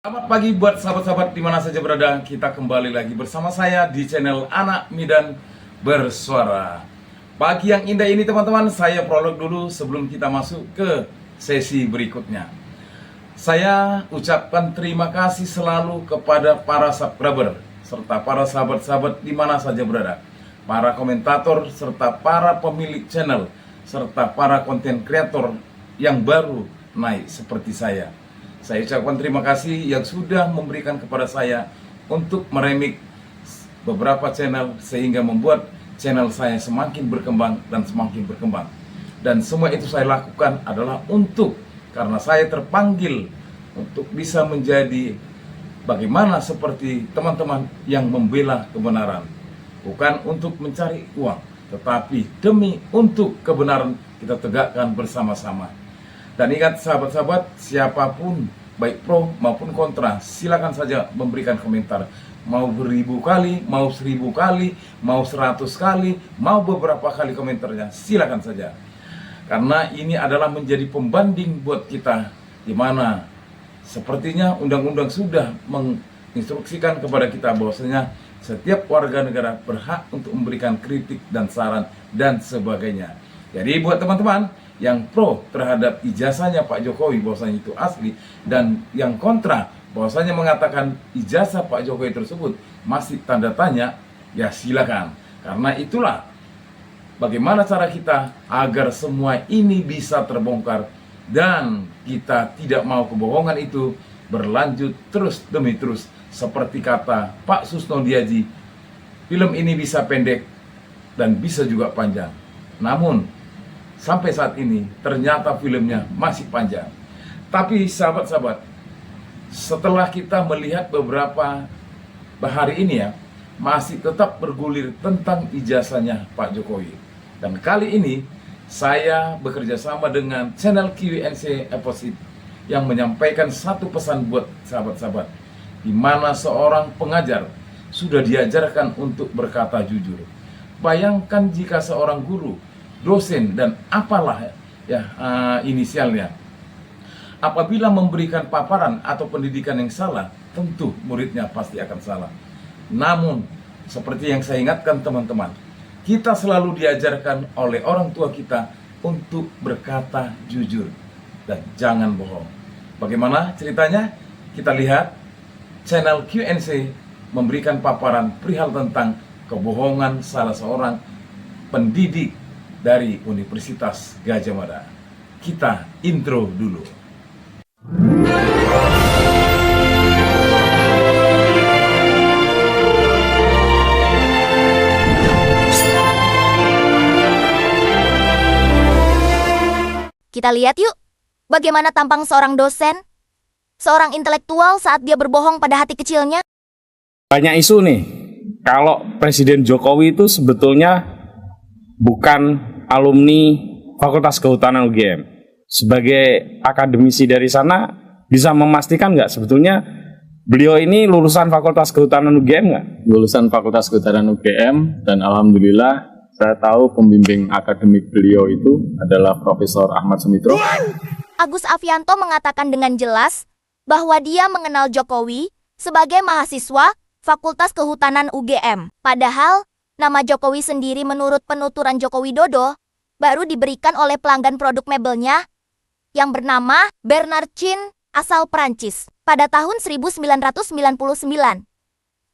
Selamat pagi buat sahabat-sahabat di mana saja berada. Kita kembali lagi bersama saya di channel Anak Medan Bersuara. Pagi yang indah ini teman-teman, saya prolog dulu sebelum kita masuk ke sesi berikutnya. Saya ucapkan terima kasih selalu kepada para subscriber serta para sahabat-sahabat di mana saja berada, para komentator serta para pemilik channel serta para konten kreator yang baru naik seperti saya. Saya ucapkan terima kasih yang sudah memberikan kepada saya untuk meremik beberapa channel sehingga membuat channel saya semakin berkembang dan semakin berkembang. Dan semua itu saya lakukan adalah karena saya terpanggil untuk bisa menjadi bagaimana seperti teman-teman yang membela kebenaran. Bukan untuk mencari uang, tetapi demi untuk kebenaran kita tegakkan bersama-sama. Dan ingat sahabat-sahabat, siapapun baik pro maupun kontra, silakan saja memberikan komentar. Mau 1000 kali, mau 1000 kali, mau 100 kali, mau beberapa kali komentarnya, silakan saja. Karena ini adalah menjadi pembanding buat kita, di mana sepertinya undang-undang sudah menginstruksikan kepada kita bahwasanya setiap warga negara berhak untuk memberikan kritik dan saran dan sebagainya. Jadi buat teman-teman yang pro terhadap ijazahnya Pak Jokowi bahwasanya itu asli, dan yang kontra bahwasanya mengatakan ijazah Pak Jokowi tersebut masih tanda tanya, ya silakan. Karena itulah bagaimana cara kita agar semua ini bisa terbongkar dan kita tidak mau kebohongan itu berlanjut terus demi terus. Seperti kata Pak Susno Diaji, film ini bisa pendek dan bisa juga panjang. Namun sampai saat ini ternyata filmnya masih panjang. Tapi sahabat-sahabat, setelah kita melihat beberapa hari ini ya, masih tetap bergulir tentang ijazahnya Pak Jokowi. Dan kali ini saya bekerja sama dengan channel QNC Eposit yang menyampaikan satu pesan buat sahabat-sahabat, di mana seorang pengajar sudah diajarkan untuk berkata jujur. Bayangkan jika seorang guru, dosen dan apalah ya inisialnya, apabila memberikan paparan atau pendidikan yang salah, tentu muridnya pasti akan salah. Namun seperti yang saya ingatkan teman-teman, kita selalu diajarkan oleh orang tua kita untuk berkata jujur dan jangan bohong. Bagaimana ceritanya? Kita lihat channel QNC memberikan paparan perihal tentang kebohongan salah seorang pendidik dari Universitas Gadjah Mada. Kita intro dulu. Kita lihat yuk, bagaimana tampang seorang dosen, seorang intelektual saat dia berbohong pada hati kecilnya. Banyak isu nih, kalau Presiden Jokowi itu sebetulnya bukan alumni Fakultas Kehutanan UGM. Sebagai akademisi dari sana, bisa memastikan nggak sebetulnya beliau ini lulusan Fakultas Kehutanan UGM nggak? Lulusan Fakultas Kehutanan UGM, dan alhamdulillah saya tahu pembimbing akademik beliau itu adalah Profesor Ahmad Sumitro. Agus Afianto mengatakan dengan jelas bahwa dia mengenal Jokowi sebagai mahasiswa Fakultas Kehutanan UGM. Padahal nama Jokowi sendiri menurut penuturan Joko Widodo baru diberikan oleh pelanggan produk mebelnya yang bernama Bernard Chin asal Prancis pada tahun 1999.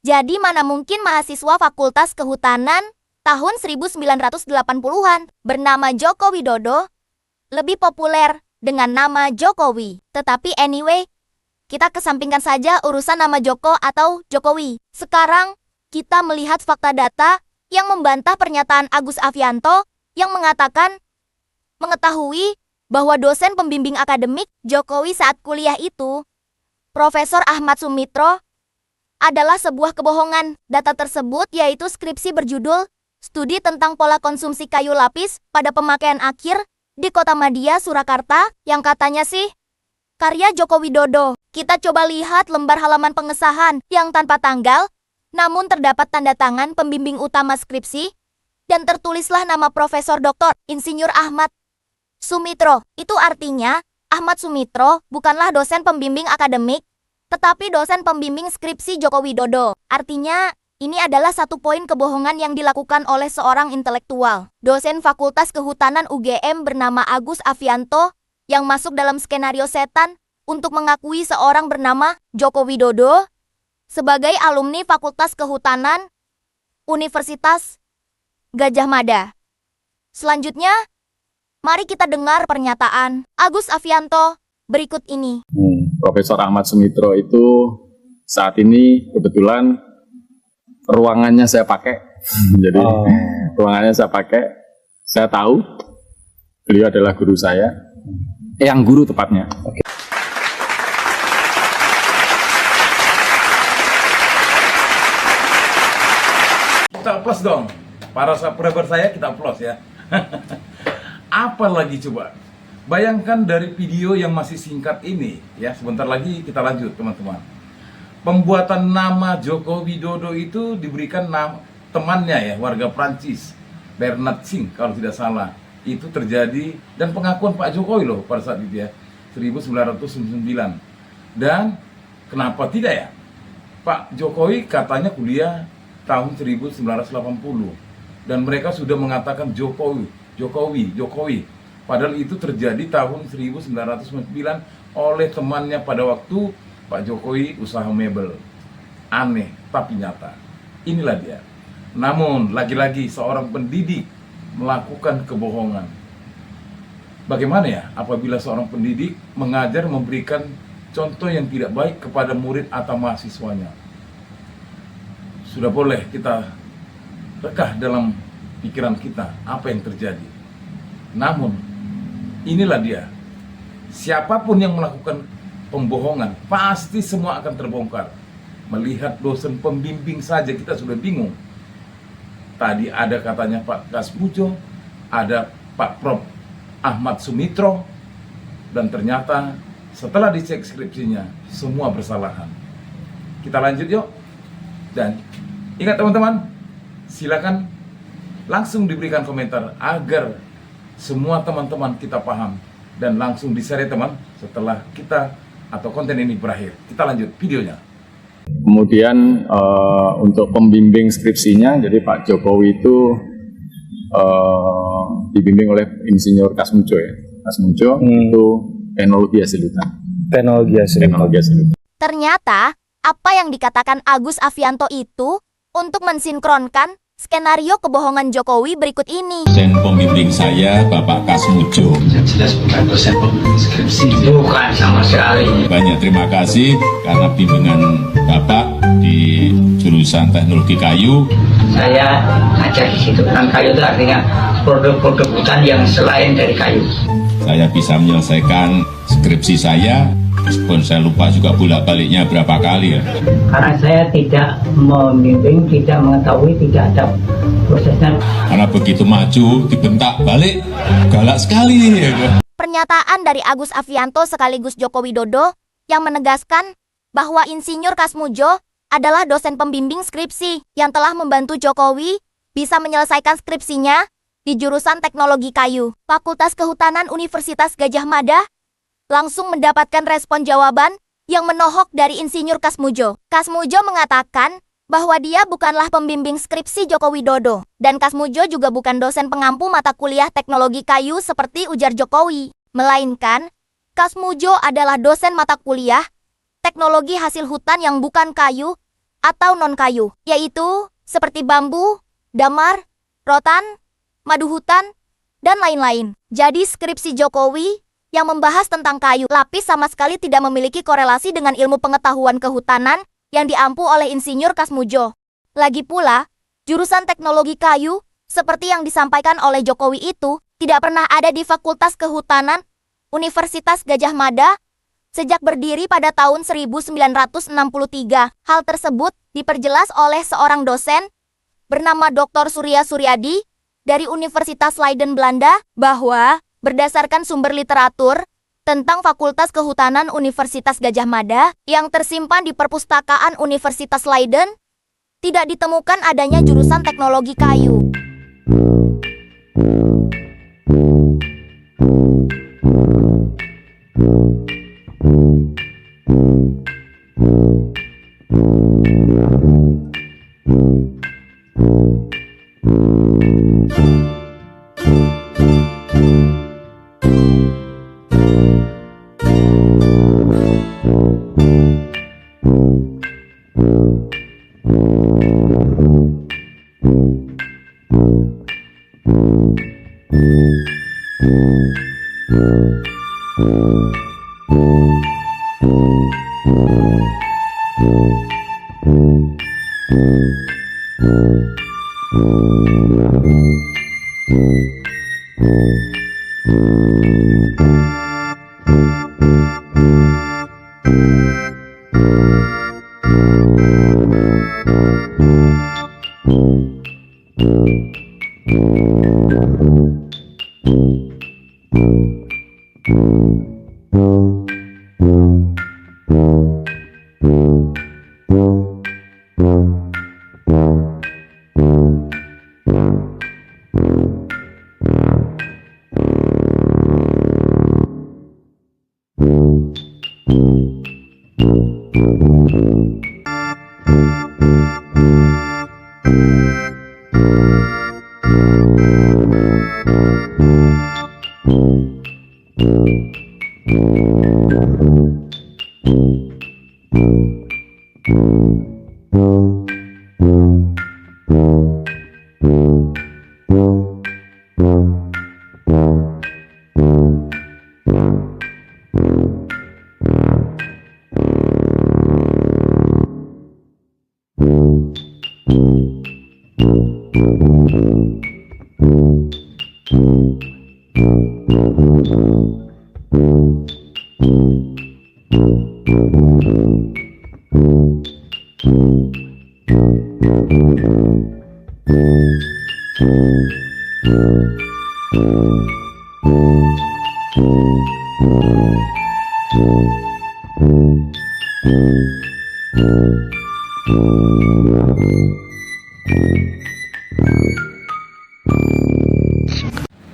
Jadi mana mungkin mahasiswa Fakultas Kehutanan tahun 1980-an bernama Joko Widodo lebih populer dengan nama Jokowi. Tetapi anyway, kita kesampingkan saja urusan nama Joko atau Jokowi. Sekarang kita melihat fakta data yang membantah pernyataan Agus Afianto yang mengatakan mengetahui bahwa dosen pembimbing akademik Jokowi saat kuliah itu, Profesor Ahmad Sumitro, adalah sebuah kebohongan. Data tersebut yaitu skripsi berjudul Studi tentang Pola Konsumsi Kayu Lapis pada Pemakaian Akhir di Kota Madia, Surakarta, yang katanya sih karya Joko Widodo. Kita coba lihat lembar halaman pengesahan yang tanpa tanggal, namun terdapat tanda tangan pembimbing utama skripsi, dan tertulislah nama Profesor Dr. Insinyur Ahmad Sumitro. Itu artinya Ahmad Sumitro bukanlah dosen pembimbing akademik, tetapi dosen pembimbing skripsi Joko Widodo. Artinya, ini adalah satu poin kebohongan yang dilakukan oleh seorang intelektual. Dosen Fakultas Kehutanan UGM bernama Agus Afianto yang masuk dalam skenario setan untuk mengakui seorang bernama Joko Widodo sebagai alumni Fakultas Kehutanan Universitas Gadjah Mada. Selanjutnya, mari kita dengar pernyataan Agus Afianto berikut ini. Profesor Ahmad Sumitro itu saat ini kebetulan ruangannya saya pakai. Jadi ruangannya saya pakai. Saya tahu beliau adalah guru saya. Yang guru tepatnya. Kita plus dong. Para subscriber saya kita plus ya. Apalagi coba. Bayangkan dari video yang masih singkat ini ya, sebentar lagi kita lanjut teman-teman. Pembuatan nama Joko Widodo itu diberikan nama temannya ya, warga Prancis, Bernard Singh kalau tidak salah. Itu terjadi dan pengakuan Pak Jokowi loh pada saat itu ya, 1999. Dan kenapa tidak ya? Pak Jokowi katanya kuliah tahun 1980 dan mereka sudah mengatakan Jokowi. Padahal itu terjadi tahun 1999 oleh temannya pada waktu Pak Jokowi usaha mebel. Aneh tapi nyata. Inilah dia. Namun lagi-lagi seorang pendidik melakukan kebohongan. Bagaimana ya apabila seorang pendidik mengajar memberikan contoh yang tidak baik kepada murid atau mahasiswanya? Sudah boleh kita rekah dalam pikiran kita apa yang terjadi. Namun inilah dia. Siapapun yang melakukan pembohongan pasti semua akan terbongkar. Melihat dosen pembimbing saja kita sudah bingung. Tadi ada katanya Pak Kasmujo, ada Pak Prof Ahmad Sumitro, dan ternyata setelah dicek skripsinya semua bersalahan. Kita lanjut yuk. Dan ingat teman-teman, silakan langsung diberikan komentar agar semua teman-teman kita paham dan langsung di-share ya teman setelah kita atau konten ini berakhir. Kita lanjut videonya. Kemudian untuk pembimbing skripsinya, jadi Pak Jokowi itu dibimbing oleh Insinyur Kasmujo ya. Kasmujo itu teknologi hasil hutan. Teknologi hasil hutan. Ternyata, apa yang dikatakan Agus Afianto itu untuk mensinkronkan skenario kebohongan Jokowi berikut ini. Dan pembimbing saya Bapak Kasmujo. Jelas bukan dosen pembimbing skripsi. Bukan sama sekali. Banyak terima kasih karena bimbingan Bapak di jurusan teknologi kayu. Saya ngajar di situ. Kan kayu itu artinya produk-produk hutan yang selain dari kayu. Saya bisa menyelesaikan skripsi saya, meskipun saya lupa juga bolak-baliknya berapa kali ya. Karena saya tidak membimbing, tidak mengetahui, tidak ada prosesnya. Karena begitu maju, dibentak balik, galak sekali ya. Pernyataan dari Agus Afianto sekaligus Joko Widodo yang menegaskan bahwa Insinyur Kasmujo adalah dosen pembimbing skripsi yang telah membantu Jokowi bisa menyelesaikan skripsinya di jurusan teknologi kayu. Fakultas Kehutanan Universitas Gadjah Mada langsung mendapatkan respon jawaban yang menohok dari Insinyur Kasmujo. Kasmujo mengatakan bahwa dia bukanlah pembimbing skripsi Joko Widodo, dan Kasmujo juga bukan dosen pengampu mata kuliah teknologi kayu seperti ujar Jokowi, melainkan Kasmujo adalah dosen mata kuliah teknologi hasil hutan yang bukan kayu atau non-kayu, yaitu seperti bambu, damar, rotan, madu hutan, dan lain-lain. Jadi skripsi Jokowi yang membahas tentang kayu lapis sama sekali tidak memiliki korelasi dengan ilmu pengetahuan kehutanan yang diampu oleh Insinyur Kasmujo. Lagi pula, jurusan teknologi kayu seperti yang disampaikan oleh Jokowi itu tidak pernah ada di Fakultas Kehutanan Universitas Gadjah Mada sejak berdiri pada tahun 1963. Hal tersebut diperjelas oleh seorang dosen bernama Dr. Surya Suryadi dari Universitas Leiden, Belanda, bahwa berdasarkan sumber literatur tentang Fakultas Kehutanan Universitas Gadjah Mada yang tersimpan di perpustakaan Universitas Leiden, tidak ditemukan adanya jurusan teknologi kayu.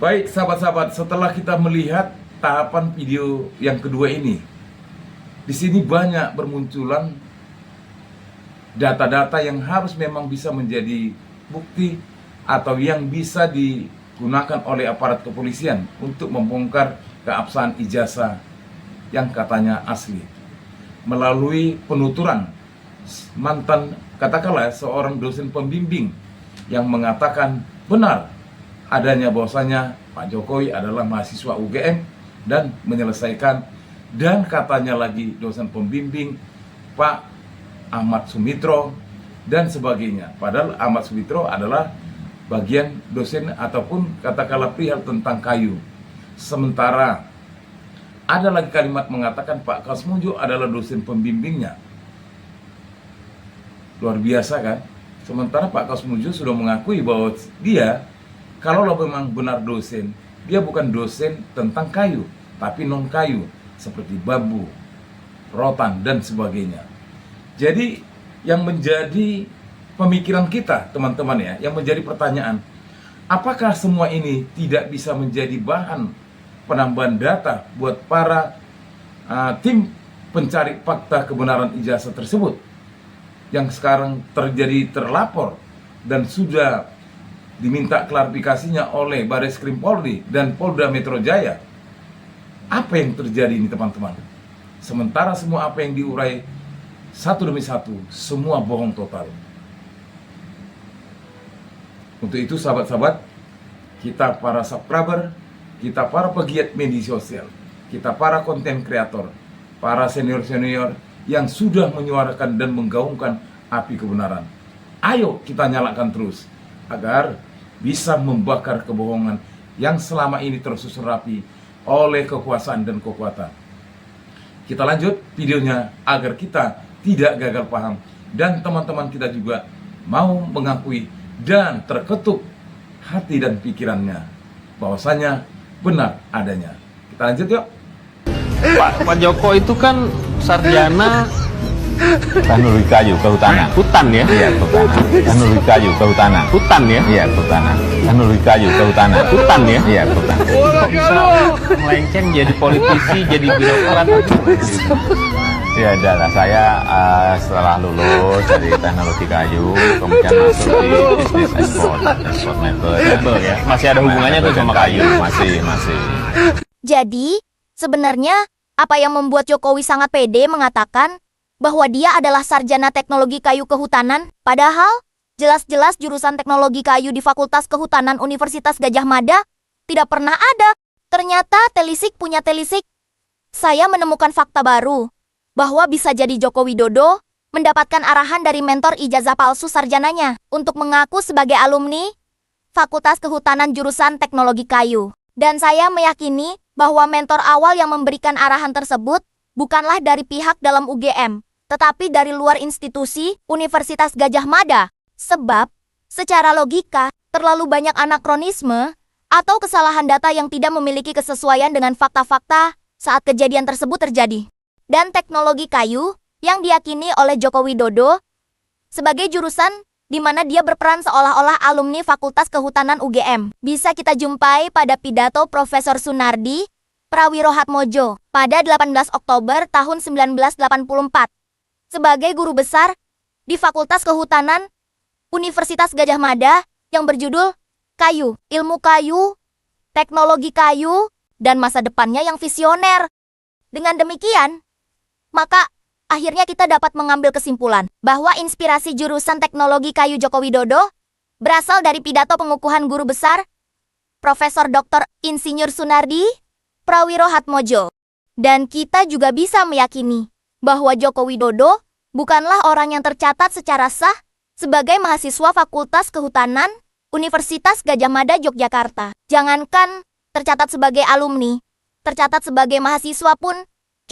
Baik sahabat-sahabat, setelah kita melihat tahapan video yang kedua ini, di sini banyak bermunculan data-data yang harus memang bisa menjadi bukti atau yang bisa digunakan oleh aparat kepolisian untuk membongkar keabsahan ijazah yang katanya asli. Melalui penuturan mantan katakanlah seorang dosen pembimbing yang mengatakan benar adanya bahwasanya Pak Jokowi adalah mahasiswa UGM dan menyelesaikan, dan katanya lagi dosen pembimbing Pak Ahmad Sumitro dan sebagainya. Padahal Ahmad Sumitro adalah bagian dosen ataupun katakanlah perihal tentang kayu. Sementara ada lagi kalimat mengatakan Pak Kasmunjo adalah dosen pembimbingnya. Luar biasa kan? Sementara Pak Kasmunjo sudah mengakui bahwa dia kalau memang benar dosen, dia bukan dosen tentang kayu, tapi non kayu seperti bambu, rotan dan sebagainya. Jadi yang menjadi pemikiran kita teman-teman ya, yang menjadi pertanyaan, apakah semua ini tidak bisa menjadi bahan penambahan data buat para tim pencari fakta kebenaran ijazah tersebut yang sekarang terlapor dan sudah diminta klarifikasinya oleh Bareskrim Polri dan Polda Metro Jaya. Apa yang terjadi ini teman-teman? Sementara semua apa yang diurai satu demi satu, semua bohong total. Untuk itu sahabat-sahabat, kita para subscriber, kita para pegiat media sosial, kita para konten kreator, para senior-senior yang sudah menyuarakan dan menggaungkan api kebenaran, ayo kita nyalakan terus agar bisa membakar kebohongan yang selama ini tersusun rapi oleh kekuasaan dan kekuatan. Kita lanjut videonya agar kita tidak gagal paham dan teman-teman kita juga mau mengakui dan terketuk hati dan pikirannya bahwasanya benar adanya. Kita lanjut yuk. Pak Joko itu kan sarjana Teknologi kayu kehutanan. hutan ya? Iya, kehutanan. Teknologi kayu kehutanan. Hutan ya? Iya, kehutanan. Teknologi kayu kehutanan. Hutan ya? Iya, kehutanan. Kok bisa melenceng jadi politisi, jadi birokrat? Ya adalah saya setelah lulus dari teknologi kayu, kemudian masuk di bisnis ekspor mebel ya. Masih ada hubungannya tuh sama kayu, masih. Jadi, sebenarnya apa yang membuat Jokowi sangat pede mengatakan bahwa dia adalah sarjana teknologi kayu kehutanan, padahal jelas-jelas jurusan teknologi kayu di Fakultas Kehutanan Universitas Gadjah Mada tidak pernah ada. Ternyata telisik punya telisik. Saya menemukan fakta baru bahwa bisa jadi Joko Widodo mendapatkan arahan dari mentor ijazah palsu sarjananya untuk mengaku sebagai alumni Fakultas Kehutanan jurusan Teknologi Kayu. Dan saya meyakini bahwa mentor awal yang memberikan arahan tersebut bukanlah dari pihak dalam UGM, tetapi dari luar institusi Universitas Gadjah Mada. Sebab, secara logika, terlalu banyak anakronisme atau kesalahan data yang tidak memiliki kesesuaian dengan fakta-fakta saat kejadian tersebut terjadi. Dan teknologi kayu yang diyakini oleh Joko Widodo sebagai jurusan di mana dia berperan seolah-olah alumni Fakultas Kehutanan UGM. Bisa kita jumpai pada pidato Profesor Sunardi Prawirohatmojo pada 18 Oktober tahun 1984 sebagai guru besar di Fakultas Kehutanan Universitas Gadjah Mada yang berjudul Kayu, Ilmu Kayu, Teknologi Kayu, dan Masa Depannya yang Visioner. Dengan demikian, maka akhirnya kita dapat mengambil kesimpulan bahwa inspirasi jurusan teknologi kayu Joko Widodo berasal dari pidato pengukuhan guru besar Profesor Dr. Insinyur Sunardi Prawirohatmojo. Dan kita juga bisa meyakini bahwa Joko Widodo bukanlah orang yang tercatat secara sah sebagai mahasiswa Fakultas Kehutanan Universitas Gadjah Mada Yogyakarta. Jangankan tercatat sebagai alumni, tercatat sebagai mahasiswa pun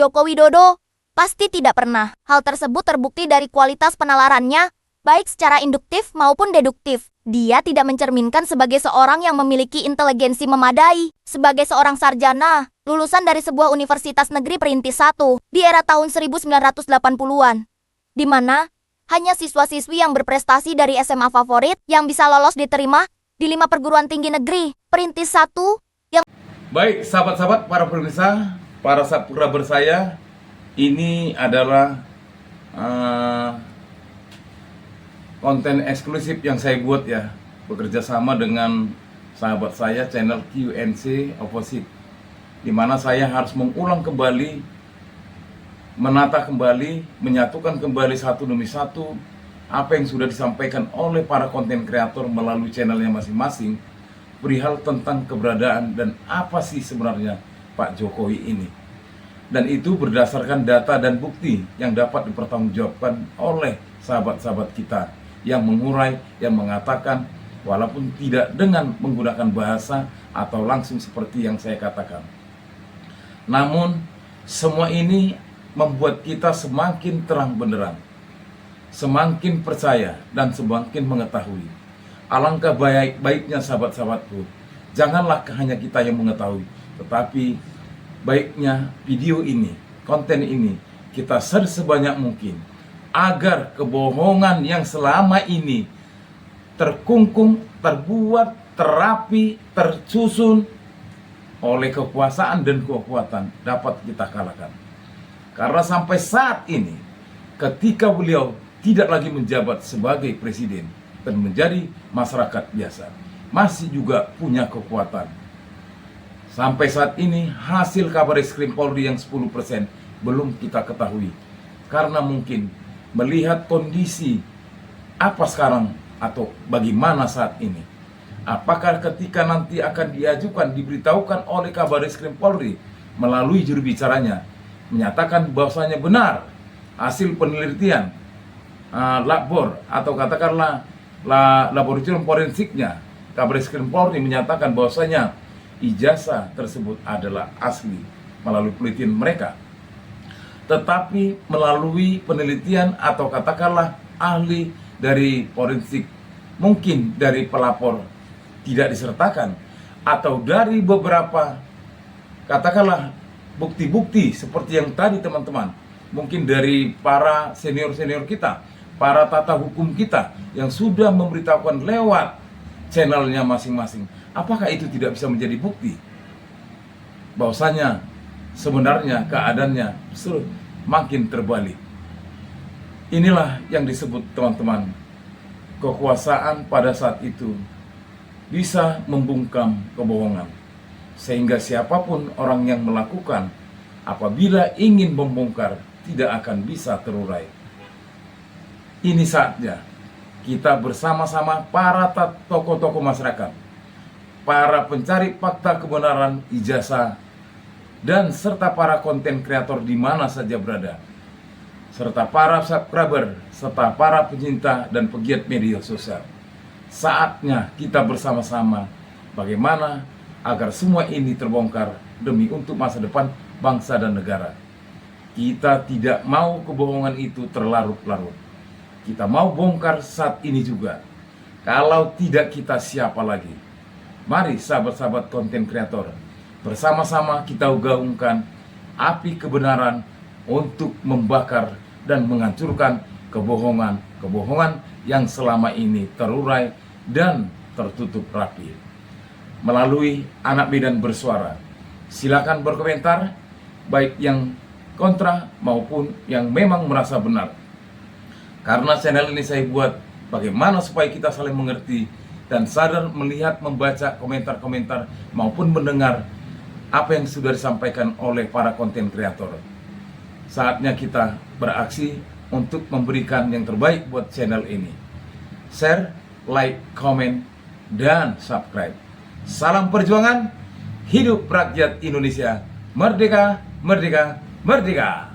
Joko Widodo pasti tidak pernah. Hal tersebut terbukti dari kualitas penalarannya, baik secara induktif maupun deduktif. Dia tidak mencerminkan sebagai seorang yang memiliki inteligensi memadai. Sebagai seorang sarjana, lulusan dari sebuah universitas negeri perintis 1 di era tahun 1980-an, di mana hanya siswa-siswi yang berprestasi dari SMA favorit yang bisa lolos diterima di 5 perguruan tinggi negeri perintis 1 yang... Baik, sahabat-sahabat, para pemirsa, para subscriber saya, ini adalah konten eksklusif yang saya buat ya, bekerja sama dengan sahabat saya channel QNC Opposite, di mana saya harus mengulang kembali, menata kembali, menyatukan kembali satu demi satu apa yang sudah disampaikan oleh para konten kreator melalui channelnya masing-masing perihal tentang keberadaan dan apa sih sebenarnya Pak Jokowi ini. Dan itu berdasarkan data dan bukti yang dapat dipertanggungjawabkan oleh sahabat-sahabat kita yang mengurai, yang mengatakan walaupun tidak dengan menggunakan bahasa atau langsung seperti yang saya katakan. Namun semua ini membuat kita semakin terang benderang, semakin percaya dan semakin mengetahui. Alangkah baiknya sahabat-sahabatku, janganlah hanya kita yang mengetahui, tetapi baiknya video ini, konten ini kita share sebanyak mungkin agar kebohongan yang selama ini terkungkung, terbuat, terapi, tersusun oleh kekuasaan dan kekuatan dapat kita kalahkan. Karena sampai saat ini, ketika beliau tidak lagi menjabat sebagai presiden dan menjadi masyarakat biasa, masih juga punya kekuatan. Sampai saat ini hasil Kabareskrim Polri yang 10% belum kita ketahui. Karena mungkin melihat kondisi apa sekarang atau bagaimana saat ini. Apakah ketika nanti akan diajukan, diberitahukan oleh Kabareskrim Polri melalui juru bicaranya menyatakan bahwasanya benar hasil penelitian labor atau katakanlah laboratorium forensiknya Kabareskrim Polri menyatakan bahwasanya ijazah tersebut adalah asli melalui penelitian mereka, tetapi melalui penelitian atau katakanlah ahli dari forensik, mungkin dari pelapor tidak disertakan, atau dari beberapa katakanlah bukti-bukti seperti yang tadi teman-teman, mungkin dari para senior-senior kita, para tata hukum kita yang sudah memberitahukan lewat channelnya masing-masing. Apakah itu tidak bisa menjadi bukti bahwasanya sebenarnya keadaannya makin terbalik. Inilah yang disebut teman-teman, kekuasaan pada saat itu bisa membungkam kebohongan, sehingga siapapun orang yang melakukan apabila ingin membongkar tidak akan bisa terurai. Ini saatnya kita bersama-sama para tokoh-tokoh masyarakat, para pencari fakta kebenaran, ijazah, dan serta para konten kreator di mana saja berada, serta para subscriber, serta para pencinta dan pegiat media sosial. Saatnya kita bersama-sama bagaimana agar semua ini terbongkar demi untuk masa depan bangsa dan negara. Kita tidak mau kebohongan itu terlarut-larut. Kita mau bongkar saat ini juga. Kalau tidak, kita siapa lagi? Mari sahabat-sahabat konten kreator, bersama-sama kita gaungkan api kebenaran untuk membakar dan menghancurkan kebohongan yang selama ini terurai dan tertutup rapi. Melalui Anak Medan Bersuara, silakan berkomentar, baik yang kontra maupun yang memang merasa benar. Karena channel ini saya buat bagaimana supaya kita saling mengerti dan sadar melihat, membaca komentar-komentar maupun mendengar apa yang sudah disampaikan oleh para konten kreator. Saatnya kita beraksi untuk memberikan yang terbaik buat channel ini. Share, like, komen, dan subscribe. Salam perjuangan, hidup rakyat Indonesia. Merdeka, merdeka, merdeka.